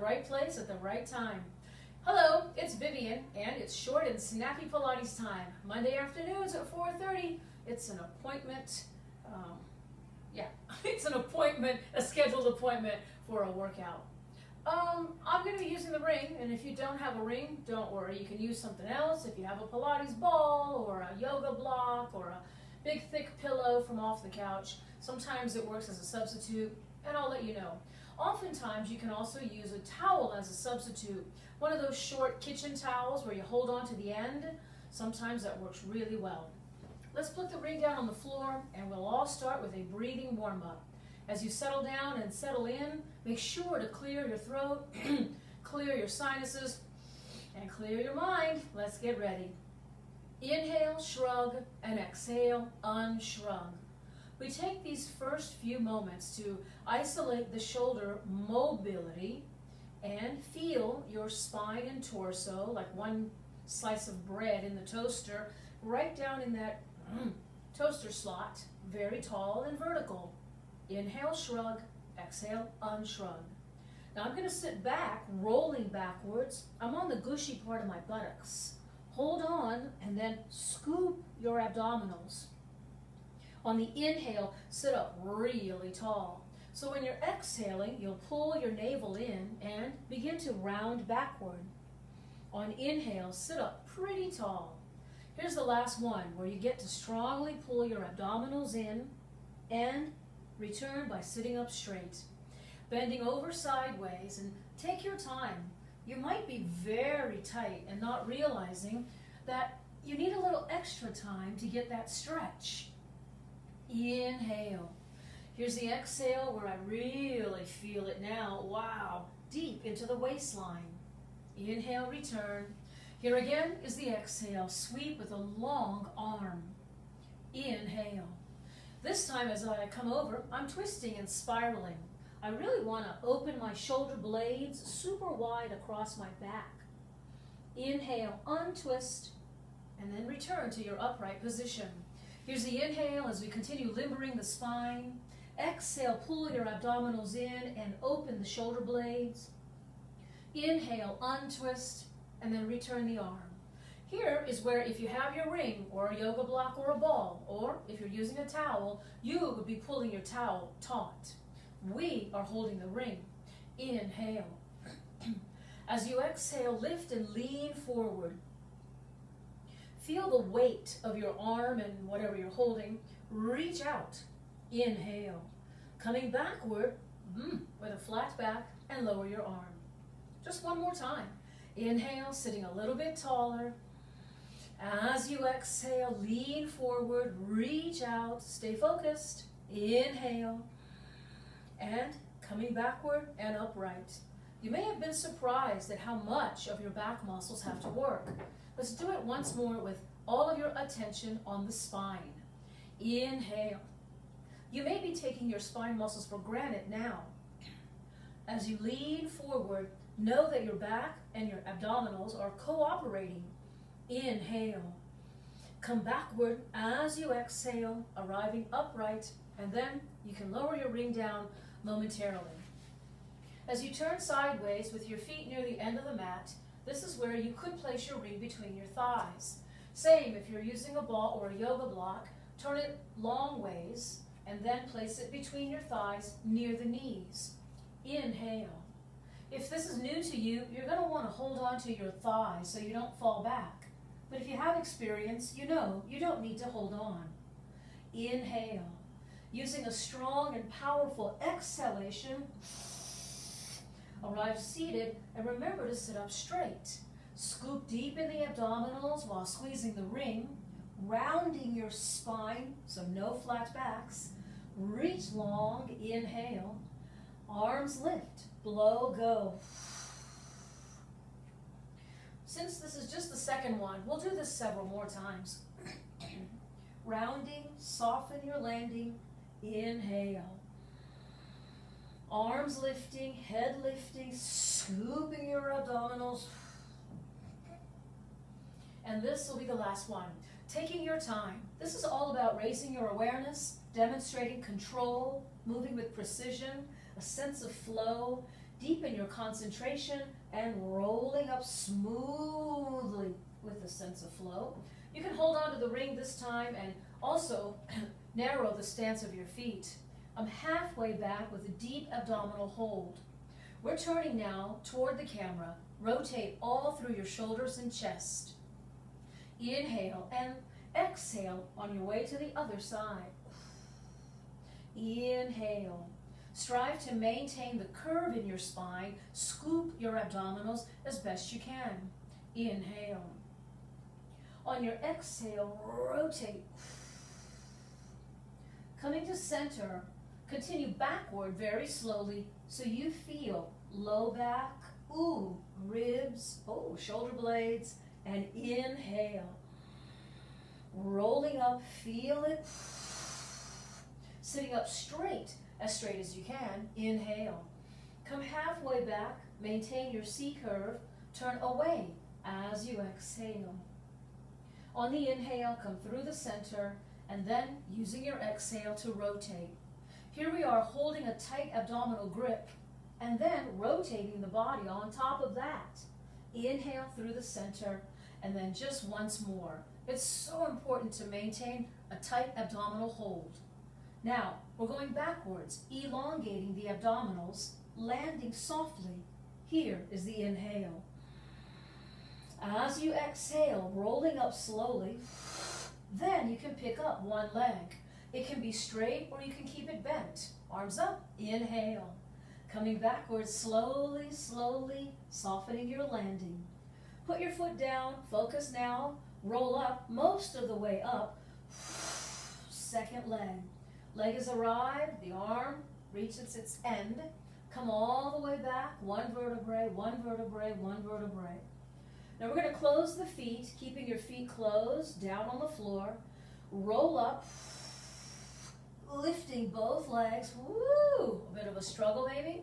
right place at the right time. Hello, it's Vivian, and it's Short and Snappy Pilates time. Monday afternoons at 4:30. It's an appointment. It's an appointment, a scheduled appointment for a workout. I'm going to be using the ring, and if you don't have a ring, don't worry. You can use something else. If you have a Pilates ball or a yoga block or a big thick pillow from off the couch, sometimes it works as a substitute, and I'll let you know. Oftentimes, you can also use a towel as a substitute. One of those short kitchen towels where you hold on to the end. Sometimes that works really well. Let's put the ring down on the floor, and we'll all start with a breathing warm-up. As you settle down and settle in, make sure to clear your throat, clear your sinuses, and clear your mind. Let's get ready. Inhale, shrug, and exhale, unshrug. We take these first few moments to isolate the shoulder mobility and feel your spine and torso like one slice of bread in the toaster, right down in that toaster slot, very tall and vertical. Inhale, shrug, exhale, unshrug. Now I'm going to sit back, rolling backwards. I'm on the gushy part of my buttocks. Hold on and then scoop your abdominals. On the inhale, sit up really tall. So when you're exhaling, you'll pull your navel in and begin to round backward. On inhale, sit up pretty tall. Here's the last one, where you get to strongly pull your abdominals in and return by sitting up straight. Bending over sideways, and take your time. You might be very tight and not realizing that you need a little extra time to get that stretch. Inhale. Here's the exhale where I really feel it now. Wow, deep into the waistline. Inhale, return. Here again is the exhale. Sweep with a long arm. Inhale. This time as I come over, I'm twisting and spiraling. I really want to open my shoulder blades super wide across my back. Inhale, untwist, and then return to your upright position. Here's the inhale as we continue limbering the spine. Exhale, pull your abdominals in and open the shoulder blades. Inhale, untwist, and then return the arm. Here is where, if you have your ring or a yoga block or a ball, or if you're using a towel, you would be pulling your towel taut. We are holding the ring. Inhale. As you exhale, lift and lean forward. Feel the weight of your arm and whatever you're holding. Reach out. Inhale. Coming backward with a flat back and lower your arm. Just one more time. Inhale, sitting a little bit taller. As you exhale, lean forward, reach out, stay focused. Inhale. And coming backward and upright. You may have been surprised at how much of your back muscles have to work. Let's do it once more with all of your attention on the spine. Inhale. You may be taking your spine muscles for granted now. As you lean forward, know that your back and your abdominals are cooperating. Inhale. Come backward as you exhale, arriving upright, and then you can lower your ring down momentarily. As you turn sideways with your feet near the end of the mat, this is where you could place your ring between your thighs. Same if you're using a ball or a yoga block, turn it long ways and then place it between your thighs near the knees. Inhale. If this is new to you, you're going to want to hold on to your thighs so you don't fall back. But if you have experience, you know you don't need to hold on. Inhale. Using a strong and powerful exhalation, arrive seated and remember to sit up straight. Scoop deep in the abdominals while squeezing the ring, rounding your spine, so no flat backs. Reach long, inhale. Arms lift, blow, go. Since this is just the second one, we'll do this several more times. Rounding, soften your landing, inhale. Arms lifting, head lifting, scooping your abdominals. And this will be the last one. Taking your time. This is all about raising your awareness, demonstrating control, moving with precision, a sense of flow, Deepen your concentration and rolling up smoothly with a sense of flow. You can hold on to the ring this time and also narrow the stance of your feet. I'm halfway back with a deep abdominal hold. We're turning now toward the camera. Rotate all through your shoulders and chest. Inhale and exhale on your way to the other side. Inhale. Strive to maintain the curve in your spine. Scoop your abdominals as best you can. Inhale. On your exhale, rotate. Coming to center, continue backward very slowly so you feel low back, ribs, shoulder blades, and inhale. Rolling up, feel it. Sitting up straight as you can. Inhale. Come halfway back, maintain your C curve, turn away as you exhale. On the inhale, come through the center, and then using your exhale to rotate. Here we are holding a tight abdominal grip, and then rotating the body on top of that. Inhale through the center, and then just once more. It's so important to maintain a tight abdominal hold. Now, we're going backwards, elongating the abdominals, landing softly. Here is the inhale. As you exhale, rolling up slowly, then you can pick up one leg. It can be straight or you can keep it bent. Arms up, inhale. Coming backwards slowly, slowly, softening your landing. Put your foot down, focus now, roll up most of the way up. Second leg. Leg has arrived, the arm reaches its end. Come all the way back, one vertebrae, one vertebrae, one vertebrae. Now we're going to close the feet, keeping your feet closed, down on the floor. Roll up, lifting both legs. Woo! A bit of a struggle maybe.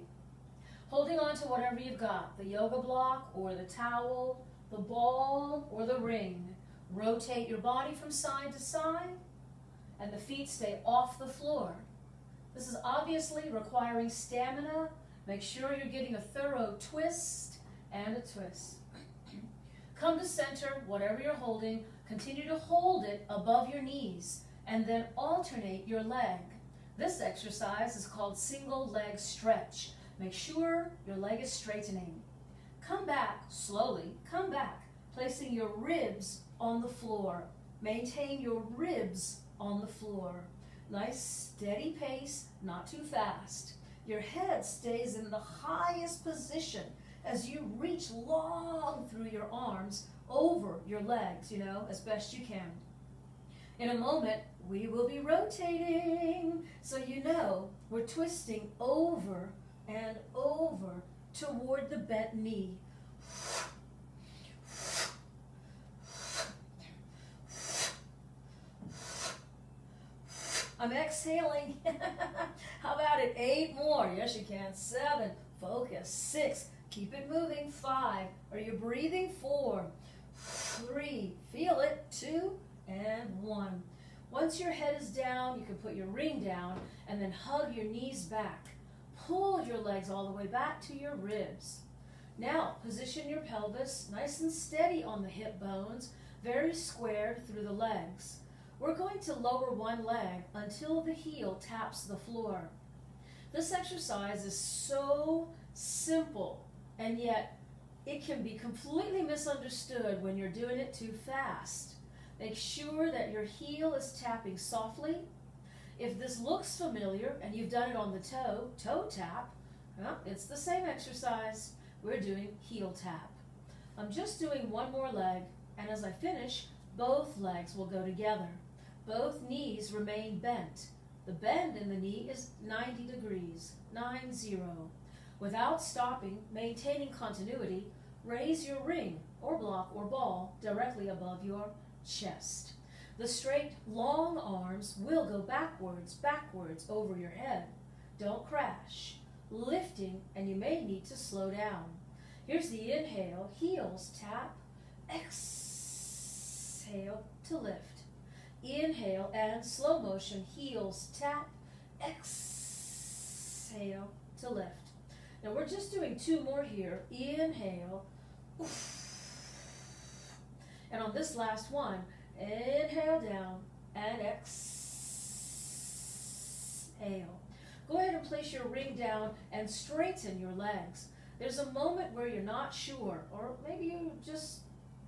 Holding on to whatever you've got, the yoga block or the towel, the ball or the ring. Rotate your body from side to side, and the feet stay off the floor. This is obviously requiring stamina. Make sure you're getting a thorough twist and a twist. Come to center, whatever you're holding, continue to hold it above your knees, and then alternate your leg. This exercise is called single leg stretch. Make sure your leg is straightening. Come back, slowly, come back, placing your ribs on the floor. Maintain your ribs on the floor. Nice, steady pace, not too fast. Your head stays in the highest position as you reach long through your arms over your legs, as best you can. In a moment, we will be rotating, so we're twisting over and over toward the bent knee. I'm exhaling. How about it? 8 more. Yes, you can. 7. Focus. 6. Keep it moving. 5. Are you breathing? 4. 3. Feel it. 2 and 1. Once your head is down, you can put your ring down and then hug your knees back. Pull your legs all the way back to your ribs. Now, position your pelvis nice and steady on the hip bones, very squared through the legs. We're going to lower one leg until the heel taps the floor. This exercise is so simple, and yet it can be completely misunderstood when you're doing it too fast. Make sure that your heel is tapping softly. If this looks familiar and you've done it on the toe tap, well, it's the same exercise. We're doing heel tap. I'm just doing one more leg, and as I finish, both legs will go together. Both knees remain bent. The bend in the knee is 90 degrees, 90. Without stopping, maintaining continuity, raise your ring or block or ball directly above your chest. The straight, long arms will go backwards over your head. Don't crash. Lifting, and you may need to slow down. Here's the inhale, heels tap, exhale to lift. Inhale and slow motion, heels tap, exhale to lift. Now we're just doing 2 more here. Inhale. And on this last one, inhale down and exhale. Go ahead and place your ring down and straighten your legs. There's a moment where you're not sure, or maybe you just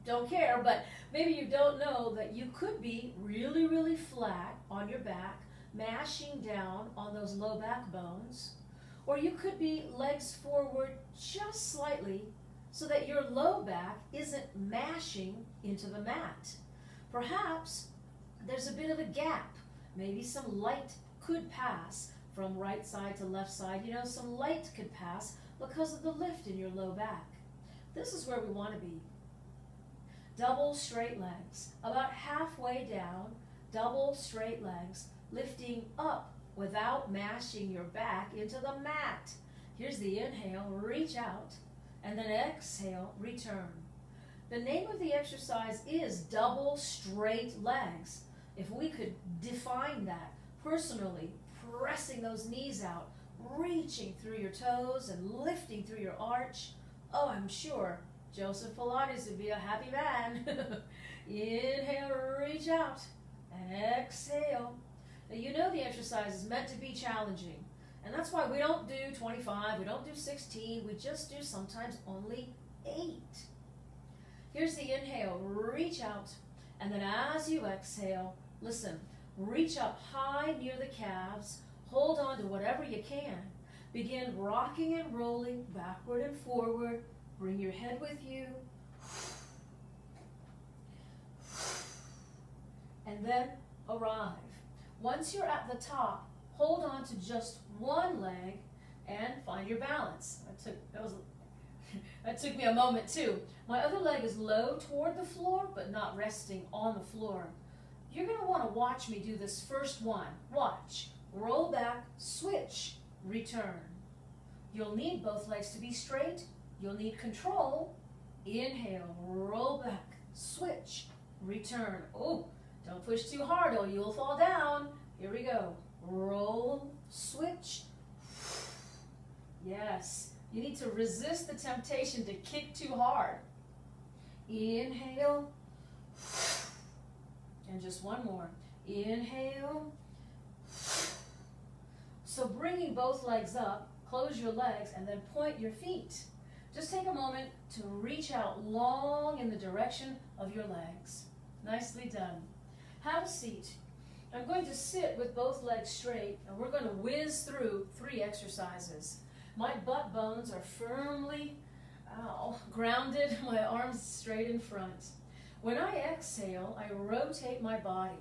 don't care, but maybe you don't know that you could be really, really flat on your back, mashing down on those low back bones, or you could be legs forward just slightly so that your low back isn't mashing into the mat. Perhaps there's a bit of a gap. Maybe some light could pass from right side to left side. You know, some light could pass because of the lift in your low back. This is where we want to be. Double straight legs, about halfway down, double straight legs, lifting up without mashing your back into the mat. Here's the inhale, reach out, and then exhale, return. The name of the exercise is double straight legs. If we could define that personally, pressing those knees out, reaching through your toes and lifting through your arch, oh, I'm sure Joseph Pilates would be a happy man. Inhale, reach out, and exhale. Now you know the exercise is meant to be challenging, and that's why we don't do 25, we don't do 16, we just do sometimes only 8. Here's the inhale, reach out, and then as you exhale, listen, reach up high near the calves, hold on to whatever you can. Begin rocking and rolling backward and forward. Bring your head with you. And then arrive. Once you're at the top, hold on to just one leg and find your balance. That took me a moment too. My other leg is low toward the floor, but not resting on the floor. You're going to want to watch me do this first one. Watch. Roll back, switch, return. You'll need both legs to be straight. You'll need control. Inhale, roll back, switch, return. Oh, don't push too hard or you'll fall down. Here we go. Roll, switch. Yes, you need to resist the temptation to kick too hard. Inhale. And just one more. Inhale. So bringing both legs up, close your legs, and then point your feet. Just take a moment to reach out long in the direction of your legs. Nicely done. Have a seat. I'm going to sit with both legs straight, and we're going to whiz through 3 exercises. My butt bones are firmly grounded, my arms straight in front. When I exhale, I rotate my body.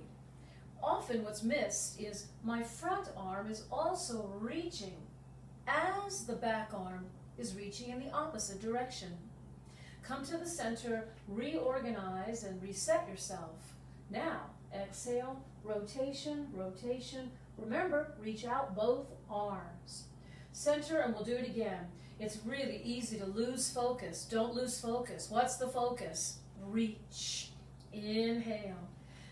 Often what's missed is my front arm is also reaching as the back arm is reaching in the opposite direction. Come to the center, reorganize, and reset yourself. Now, exhale, rotation, rotation. Remember, reach out both arms. Center, and we'll do it again. It's really easy to lose focus. Don't lose focus. What's the focus? Reach. Inhale.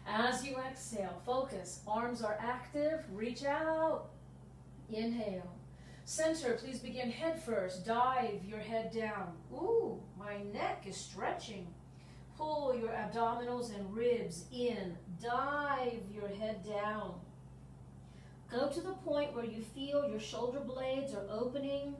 As you exhale, focus. Arms are active. Reach out. Inhale. Center, please begin head first. Dive your head down. Ooh, my neck is stretching. Pull your abdominals and ribs in. Dive your head down. Go to the point where you feel your shoulder blades are opening.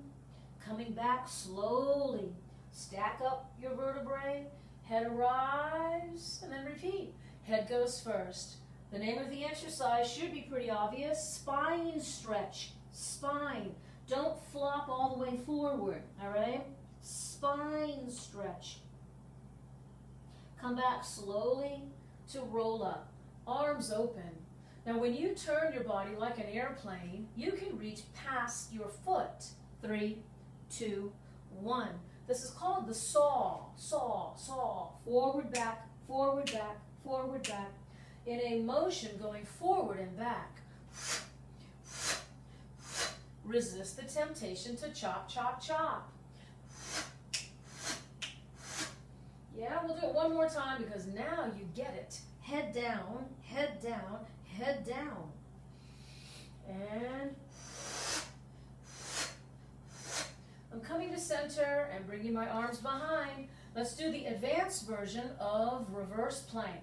Coming back slowly. Stack up your vertebrae. Head arrives, and then repeat. Head goes first. The name of the exercise should be pretty obvious. Spine stretch. Spine. Don't flop all the way forward, all right? Spine stretch. Come back slowly to roll up. Arms open. Now when you turn your body like an airplane, you can reach past your foot. 3, 2, 1. This is called the saw, saw, saw. Forward, back, forward, back, forward, back. In a motion going forward and back. Resist the temptation to chop, chop, chop. Yeah, we'll do it one more time because now you get it. Head down, head down, head down. And I'm bringing my arms behind. Let's do the advanced version of reverse plank.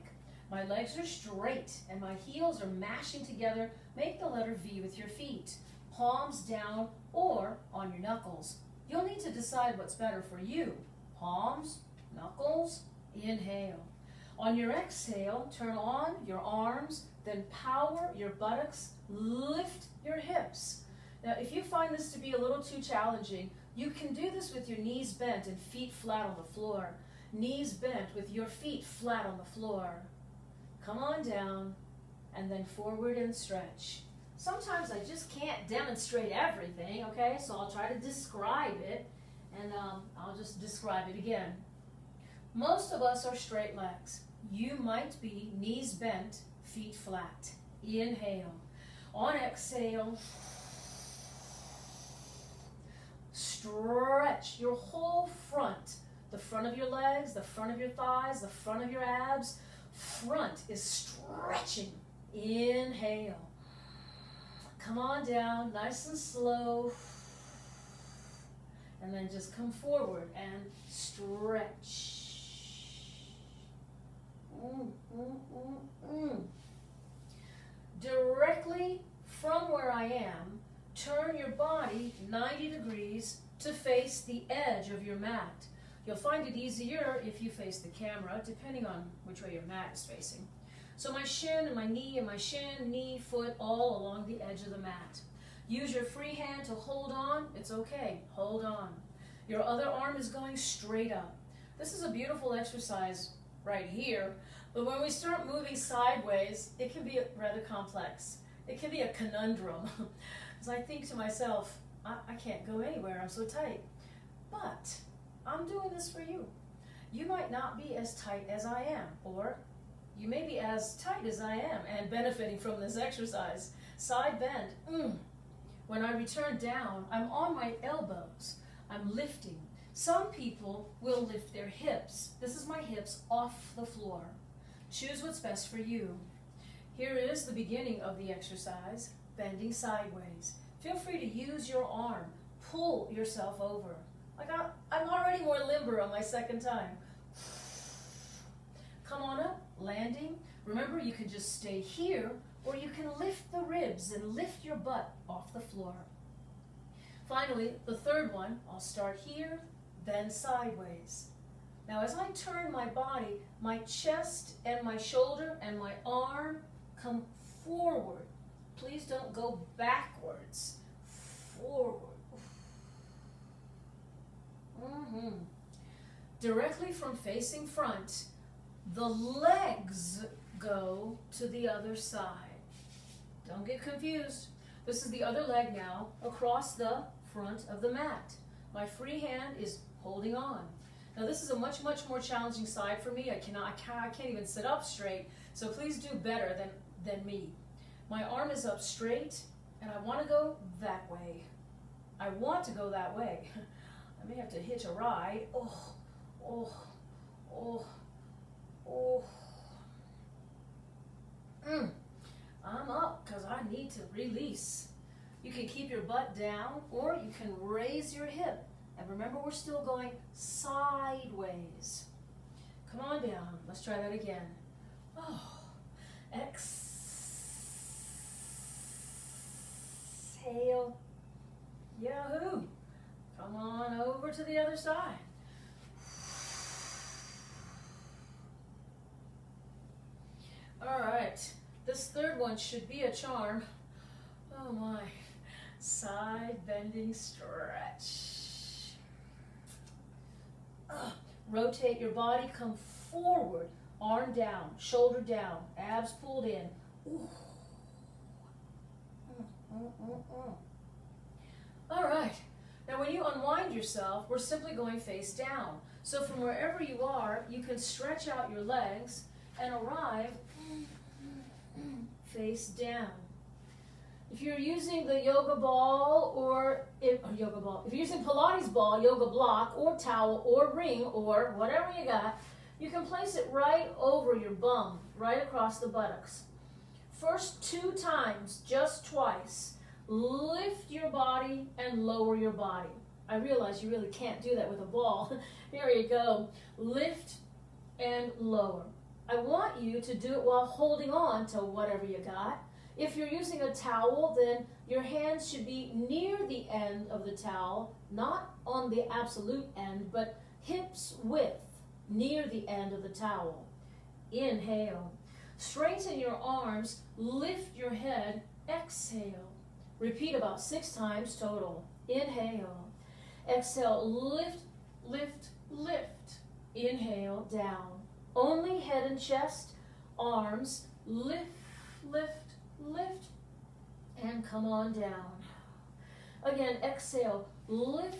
My legs are straight and my heels are mashing together. Make the letter V with your feet. Palms down or on your knuckles. You'll need to decide what's better for you. Palms, knuckles, inhale. On your exhale, turn on your arms, then power your buttocks, lift your hips. Now, if you find this to be a little too challenging, you can do this with your knees bent and feet flat on the floor. Knees bent with your feet flat on the floor. Come on down, and then forward and stretch. Sometimes I just can't demonstrate everything, okay? So I'll try to describe it, and I'll just describe it again. Most of us are straight legs. You might be knees bent, feet flat. Inhale. On exhale, stretch your whole front. The front of your legs, the front of your thighs, the front of your abs. Front is stretching. Inhale. Come on down, nice and slow. And then just come forward and stretch. Directly from where I am, turn your body 90 degrees to face the edge of your mat. You'll find it easier if you face the camera, depending on which way your mat is facing. So my shin and my shin, knee, foot, all along the edge of the mat. Use your free hand to hold on. It's okay. Hold on. Your other arm is going straight up. This is a beautiful exercise right here, but when we start moving sideways, it can be rather complex. It can be a conundrum. Because I think to myself, I can't go anywhere. I'm so tight. But I'm doing this for you. You might not be as tight as I am, or you may be as tight as I am and benefiting from this exercise. Side bend. When I return down, I'm on my elbows. I'm lifting. Some people will lift their hips. This is my hips off the floor. Choose what's best for you. Here is the beginning of the exercise, bending sideways. Feel free to use your arm. Pull yourself over. I'm already more limber on my second time. Come on up, landing. Remember, you can just stay here, or you can lift the ribs and lift your butt off the floor. Finally, the third one, I'll start here, then sideways. Now, as I turn my body, my chest and my shoulder and my arm come forward. Please don't go backwards. Forward. Directly from facing front, the legs go to the other side. Don't get confused. This is the other leg now across the front of the mat. My free hand is holding on. Now this is a much more challenging side for me. I can't even sit up straight. So please do better than me. My arm is up straight, and I want to go that way. I want to go that way. I may have to hitch a ride. I'm up because I need to release. You can keep your butt down, or you can raise your hip. And remember, we're still going sideways. Come on down. Let's try that again. Exhale. Yahoo! Come on over to the other side. All right, this third one should be a charm. Oh my, side bending stretch. Rotate your body, come forward, arm down, shoulder down, abs pulled in. All right. Now when you unwind yourself, we're simply going face down. So from wherever you are, you can stretch out your legs and arrive face down. If you're using the yoga ball if you're using Pilates ball, yoga block, or towel, or ring, or whatever you got, you can place it right over your bum, right across the buttocks. First 2 times, just twice. Lift your body and lower your body. I realize you really can't do that with a ball. Here you go. Lift and lower. I want you to do it while holding on to whatever you got. If you're using a towel, then your hands should be near the end of the towel, not on the absolute end, but hips width, near the end of the towel. Inhale. Straighten your arms, lift your head, exhale. Repeat about 6 times total. Inhale. Exhale, lift, lift, lift. Inhale, down. Only head and chest, arms, lift, lift, lift, and come on down. Again, exhale, lift,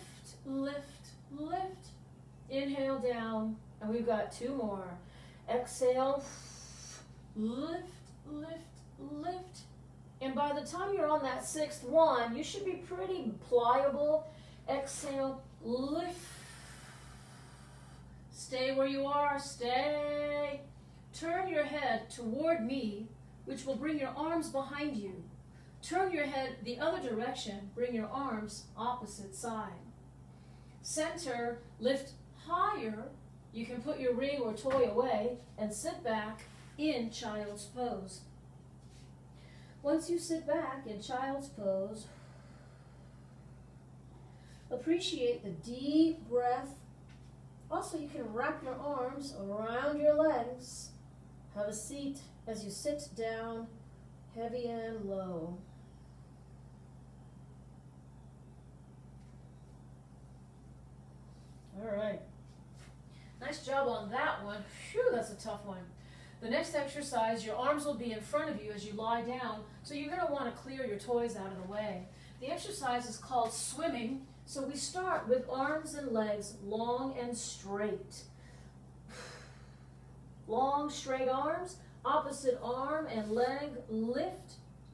lift, lift. Inhale, down, and we've got 2 more. Exhale, lift, lift, lift. And by the time you're on that 6th one, you should be pretty pliable. Exhale, lift. Stay where you are, stay. Turn your head toward me, which will bring your arms behind you. Turn your head the other direction, bring your arms opposite side. Center, lift higher. You can put your ring or toy away and sit back in child's pose. Once you sit back in child's pose, appreciate the deep breath. Also, you can wrap your arms around your legs. Have a seat as you sit down, heavy and low. All right. Nice job on that one. Phew, that's a tough one. The next exercise, your arms will be in front of you as you lie down, so you're going to want to clear your toys out of the way. The exercise is called swimming, so we start with arms and legs long and straight. Long, straight arms, opposite arm and leg, lift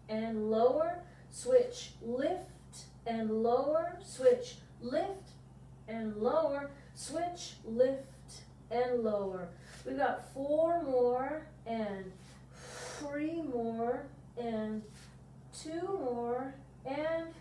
and lower, switch, lift and lower, switch, lift and lower, switch, lift and lower. We've got 4 more and 3 more and 2 more and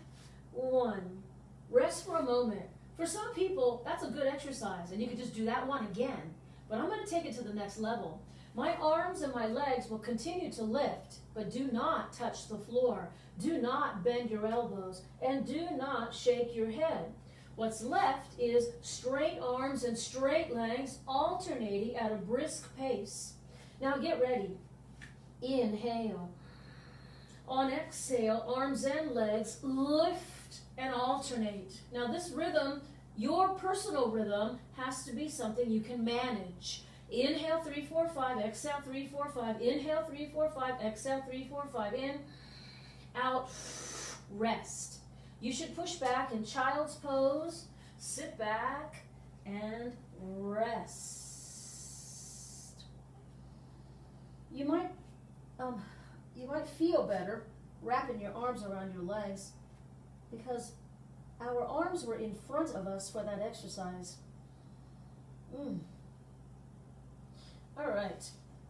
1. Rest for a moment. For some people, that's a good exercise, and you can just do that one again. But I'm going to take it to the next level. My arms and my legs will continue to lift, but do not touch the floor. Do not bend your elbows, and do not shake your head. What's left is straight arms and straight legs alternating at a brisk pace. Now get ready. Inhale. On exhale, arms and legs lift and alternate. Now this rhythm, your personal rhythm, has to be something you can manage. Inhale, 3, 4, 5, exhale, 3, 4, 5, inhale, 3, 4, 5, exhale, 3, 4, 5, in, out, rest. You should push back in child's pose, sit back, and rest. You might feel better wrapping your arms around your legs because our arms were in front of us for that exercise. All right,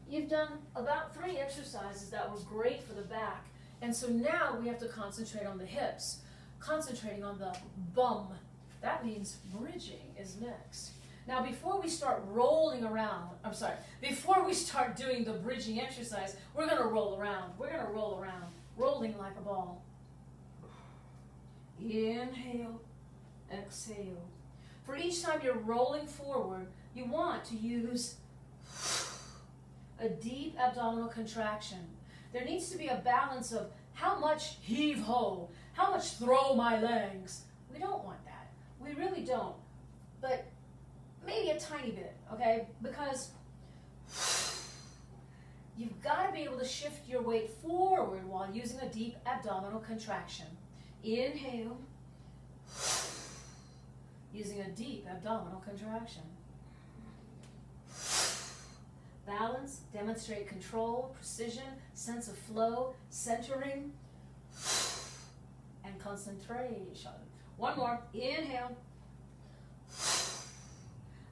you've done about 3 exercises that were great for the back, and so now we have to concentrate on the hips, concentrating on the bum. That means bridging is next. Now before we start rolling around, before we start doing the bridging exercise, we're going to roll around. We're going to roll around, rolling like a ball. Inhale, exhale. For each time you're rolling forward, you want to use a deep abdominal contraction. There needs to be a balance of how much heave-ho, how much throw my legs. We don't want that. We really don't. But maybe a tiny bit, okay? Because you've got to be able to shift your weight forward while using a deep abdominal contraction. Inhale, using a deep abdominal contraction. Balance, demonstrate control, precision, sense of flow, centering, and concentration. One more. Inhale.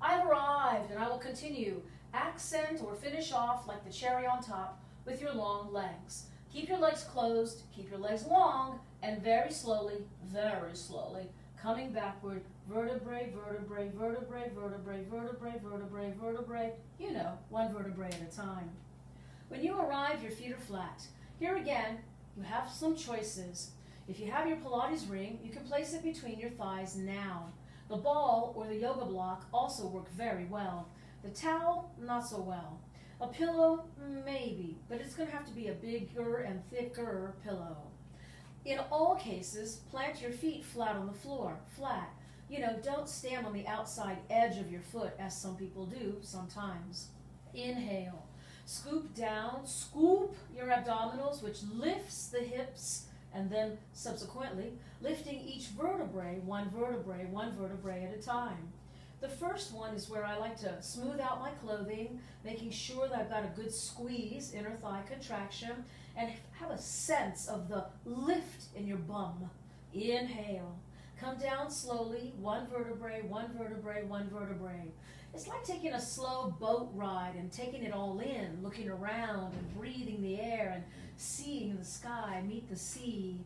I've arrived, and I will continue. Accent or finish off like the cherry on top with your long legs. Keep your legs closed, keep your legs long, and very slowly, coming backward, vertebrae, vertebrae, vertebrae, vertebrae, vertebrae, vertebrae, vertebrae, you know, one vertebrae at a time. When you arrive, your feet are flat. Here again, you have some choices. If you have your Pilates ring, you can place it between your thighs now. The ball or the yoga block also work very well. The towel, not so well. A pillow, maybe, but it's going to have to be a bigger and thicker pillow. In all cases, plant your feet flat on the floor, flat. You know, don't stand on the outside edge of your foot, as some people do sometimes. Inhale. Scoop down, scoop your abdominals, which lifts the hips, and then subsequently lifting each vertebrae, one vertebrae at a time. The first one is where I like to smooth out my clothing, making sure that I've got a good squeeze, inner thigh contraction, and have a sense of the lift in your bum. Inhale. Come down slowly, one vertebrae, one vertebrae, one vertebrae. It's like taking a slow boat ride and taking it all in, looking around and breathing the air and seeing the sky meet the sea.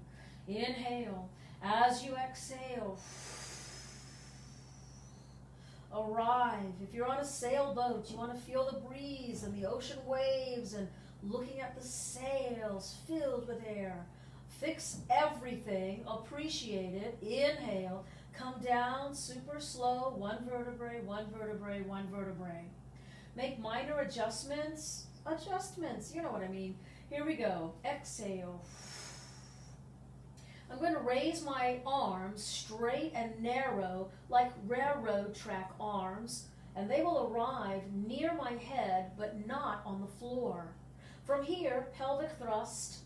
Inhale. As you exhale, arrive. If you're on a sailboat, you want to feel the breeze and the ocean waves and looking at the sails filled with air. Fix everything, appreciate it. Inhale. Come down super slow, one vertebrae, one vertebrae, one vertebrae. Make minor adjustments, you know what I mean. Here we go. Exhale. I'm going to raise my arms straight and narrow like railroad track arms, and they will arrive near my head but not on the floor. From here, pelvic thrust,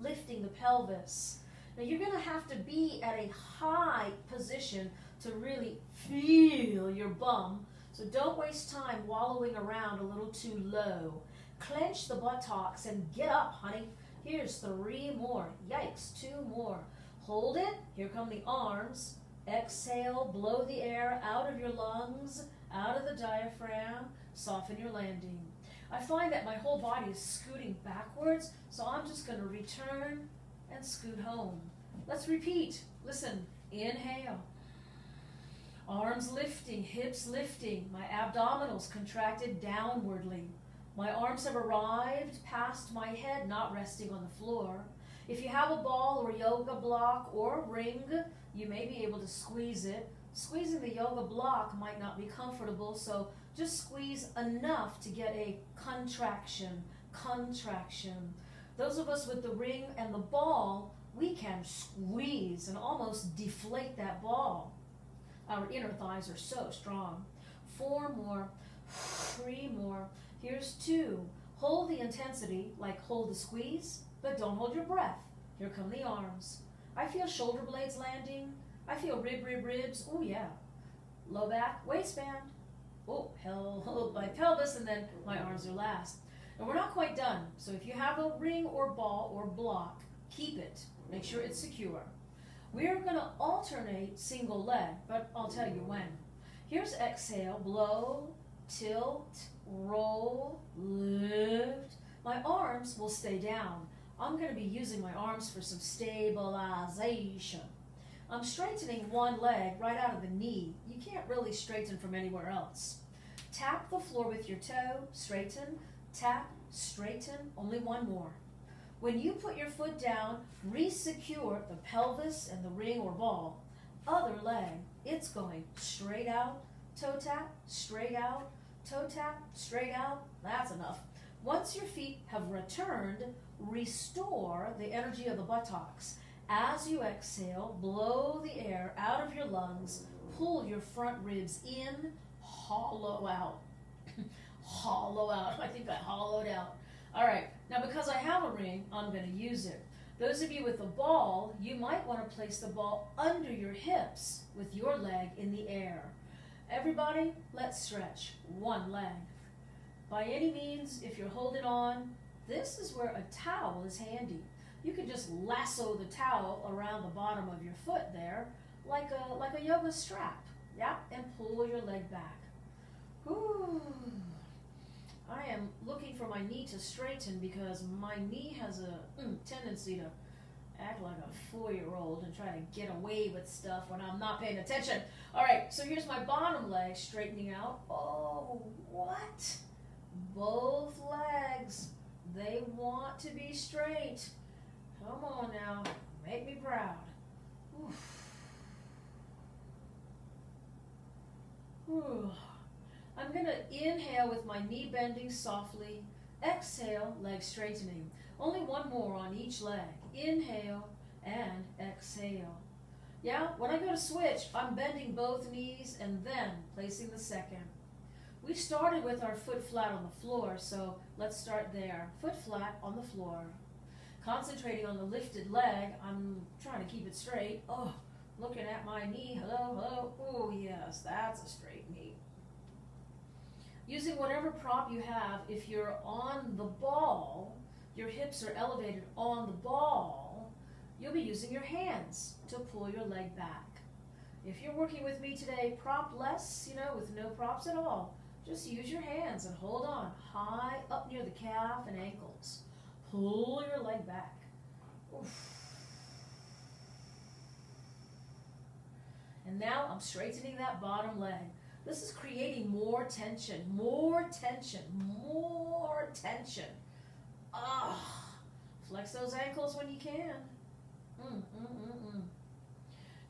lifting the pelvis. Now you're going to have to be at a high position to really feel your bum, so don't waste time wallowing around a little too low. Clench the buttocks and get up, honey. Here's 3 more. Yikes, 2 more. Hold it. Here come the arms. Exhale, blow the air out of your lungs, out of the diaphragm. Soften your landing. I find that my whole body is scooting backwards, so I'm just going to return and scoot home. Let's repeat. Listen. Inhale. Arms lifting, hips lifting, my abdominals contracted downwardly. My arms have arrived past my head, not resting on the floor. If you have a ball or yoga block or ring, you may be able to squeeze it. Squeezing the yoga block might not be comfortable, so just squeeze enough to get a contraction. Those of us with the ring and the ball, we can squeeze and almost deflate that ball. Our inner thighs are so strong. 4 more, 3 more. Here's 2. Hold the intensity, like hold the squeeze, but don't hold your breath. Here come the arms. I feel shoulder blades landing. I feel ribs. Oh yeah. Low back, waistband. Oh, hold my pelvis, and then my arms are last. And we're not quite done. So if you have a ring or ball or block, keep it. Make sure it's secure. We're going to alternate single leg, but I'll tell you when. Here's exhale, blow, tilt, roll, lift. My arms will stay down. I'm going to be using my arms for some stabilization. I'm straightening one leg right out of the knee. You can't really straighten from anywhere else. Tap the floor with your toe, straighten, tap, straighten, only 1 more. When you put your foot down, re-secure the pelvis and the ring or ball. Other leg, it's going straight out, toe tap, straight out, toe tap, straight out. That's enough. Once your feet have returned, restore the energy of the buttocks. As you exhale, blow the air out of your lungs, pull your front ribs in, hollow out. Hollow out. I think I hollowed out. All right, now because I have a ring, I'm going to use it. Those of you with a ball, you might want to place the ball under your hips with your leg in the air. Everybody, let's stretch 1 leg. By any means, if you're holding on, this is where a towel is handy. You can just lasso the towel around the bottom of your foot there, like a yoga strap, yeah, and pull your leg back. Ooh. I am looking for my knee to straighten because my knee has a tendency to act like a 4-year-old and try to get away with stuff when I'm not paying attention. All right, so here's my bottom leg straightening out. Oh, what? Both legs, they want to be straight. Come on now, make me proud. Oof. Ooh. I'm going to inhale with my knee bending softly. Exhale, leg straightening. Only one more on each leg. Inhale and exhale. Yeah, when I go to switch, I'm bending both knees and then placing the second. We started with our foot flat on the floor, so let's start there. Foot flat on the floor. Concentrating on the lifted leg, I'm trying to keep it straight. Oh, looking at my knee. Hello, hello. Oh, yes, that's a straight knee. Using whatever prop you have, if you're on the ball, your hips are elevated on the ball, you'll be using your hands to pull your leg back. If you're working with me today, prop-less, with no props at all, just use your hands and hold on high up near the calf and ankles. Pull your leg back. Oof. And now I'm straightening that bottom leg. This is creating more tension, more tension, more tension. Ah, flex those ankles when you can.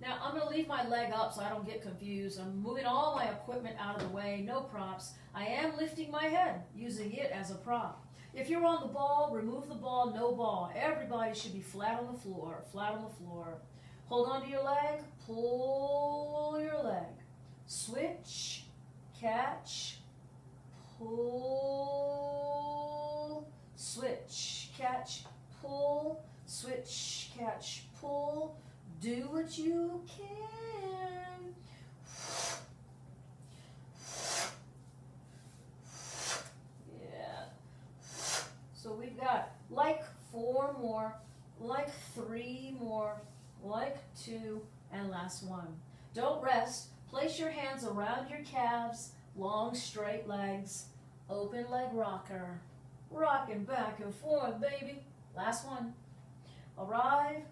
Now I'm going to leave my leg up so I don't get confused. I'm moving all my equipment out of the way, no props. I am lifting my head, using it as a prop. If you're on the ball, remove the ball, no ball. Everybody should be flat on the floor, flat on the floor. Hold on to your leg, pull your leg. Switch, catch, pull, switch, catch, pull, switch, catch, pull. Do what you can. Yeah. So we've got like 4 more, like 3 more, like 2, and last one. Don't rest. Place your hands around your calves, long straight legs, open leg rocker. Rocking back and forth, baby. Last one. Arrive.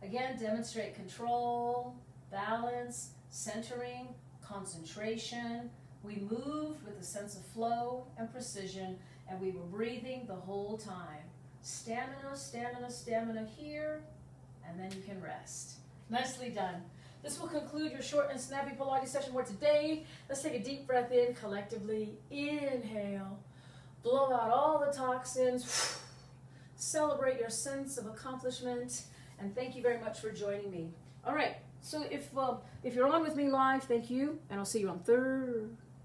Again, demonstrate control, balance, centering, concentration. We moved with a sense of flow and precision, and we were breathing the whole time. Stamina, stamina, stamina here, and then you can rest. Nicely done. This will conclude your short and snappy Pilates session for today. Let's take a deep breath in collectively. Inhale. Blow out all the toxins. Celebrate your sense of accomplishment. And thank you very much for joining me. All right. So if you're on with me live, thank you. And I'll see you on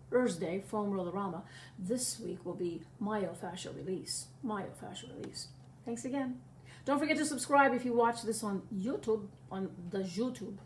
Thursday, Foam Rollerama. This week will be myofascial release. Myofascial release. Thanks again. Don't forget to subscribe if you watch this on YouTube, on the YouTube.